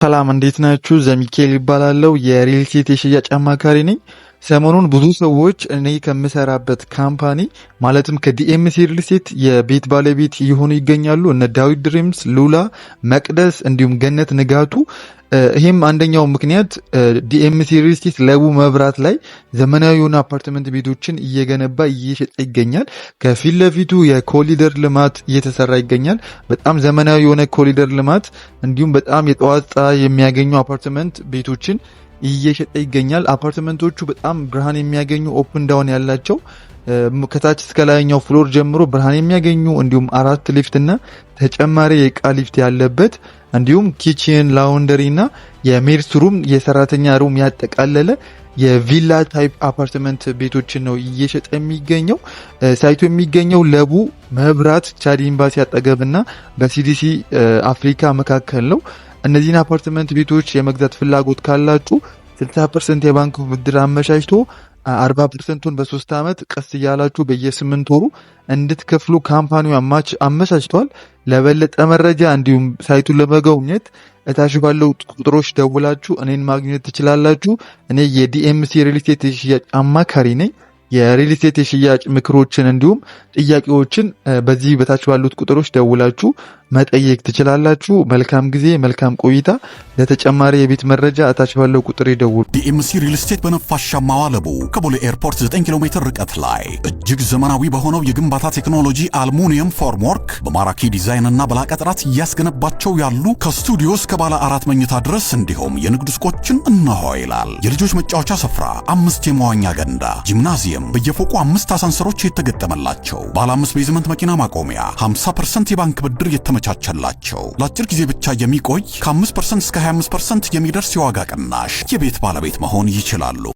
ሰላም እንዴት ናችሁ? ዘሚካኤል ይባላለው የሪል ስቴት የሽያጭ አማካሪ ነኝ። ሰሞኑን ብዙ ሰዎች እኔ ከምሰራበት ካምፓኒ ማለትም ከዲኤምሲ ሪል ስቴት የቤት ባለቤት እየሆኑ ይገኛሉ። እነ ዳዊት ድሪምስ፣ ሉላ፣ መቅደስ እንዲሁም ገነት ንጋቱ። ይህም አንደኛው ምክንያት ዲኤምሲ ሪል ስቴት ለቡ መብራት ላይ ዘመናዊ የሆኑ አፓርትመንት ቤቶችን እየገነባ እየሸጠ ይገኛል። ከፊት ለፊቱ የኮሊደር ልማት እየተሰራ ይገኛል። በጣም ዘመናዊ የሆነ ኮሊደር ልማት እንዲሁም በጣም የጠዋት ፀሐይ የሚያገኙ አፓርትመንት ቤቶችን እየሸጠ ይገኛል። አፓርትመንቶቹ በጣም ብርሃን የሚያገኙ ኦፕን ዳውን ያላቸው ከታች እስከ ላይኛው ፍሎር ጀምሮ ብርሃን የሚያገኙ እንዲሁም 4 ሊፍት እና ተጨማሪ የእቃ ሊፍት ያለበት እንዲሁም ኪችን፣ ላውንደሪ እና የሜድስ ሩም የሰራተኛ ሩም ያጠቃለለ የቪላ ታይፕ አፓርትመንት ቤቶችን ነው እየሸጠ የሚገኘው። ሳይቱ የሚገኘው ለቡ መብራት ቻድ ኤምባሲ አጠገብና በሲዲሲ አፍሪካ መካከል ነው። እነዚህን አፓርትመንት ቤቶች የመግዛት ፍላጎት ካላችሁ 60% የባንክ ብድር አመቻችቶ 40%ን በ3 ዓመት ቀስ እያላችሁ በየ8 ወሩ እንድትከፍሉ ካምፓኒው አመቻችቷል። ለበለጠ መረጃ እንዲሁም ሳይቱን ለመጎብኘት እታች ባለው ቁጥሮች ደውላችሁ እኔን ማግኘት ትችላላችሁ። እኔ የዲኤምሲ ሪል ስቴት የሽያጭ አማካሪ ነኝ። የሪል ስቴት የሽያጭ ምክሮችን እንዲሁም ጥያቄዎችን በዚህ በታች ባሉት ቁጥሮች ደውላችሁ መጠየቅ ትችላላችሁ። መልካም ጊዜ፣ መልካም ቆይታ። ለተጨማሪ የቤት መረጃ እታች ባለው ቁጥር ይደውሉ። ዲኤምሲ ሪል ስቴት በነፋሻማው ለቡ ከቦሌ ኤርፖርት 9 ኪሎ ሜትር ርቀት ላይ እጅግ ዘመናዊ በሆነው የግንባታ ቴክኖሎጂ አልሙኒየም ፎርምወርክ በማራኪ ዲዛይን እና በላቀ ጥራት እያስገነባቸው ያሉ ከስቱዲዮ እስከ ባለ 4 መኝታ ድረስ እንዲሁም የንግድ ሱቆችን እነሆ ይላል። የልጆች መጫወቻ ስፍራ፣ 5 የመዋኛ ገንዳ፣ ጂምናዚየም፣ በየፎቁ 5 አሳንሰሮች የተገጠመላቸው፣ ባለ 5 ቤዝመንት መኪና ማቆሚያ፣ 50% የባንክ ብድር የተመቻቸላቸው፣ ለአጭር ጊዜ ብቻ የሚቆይ ከ5% እስከ 25% የሚደርስ የዋጋ ቅናሽ የቤት ባለቤት መሆን ይችላሉ።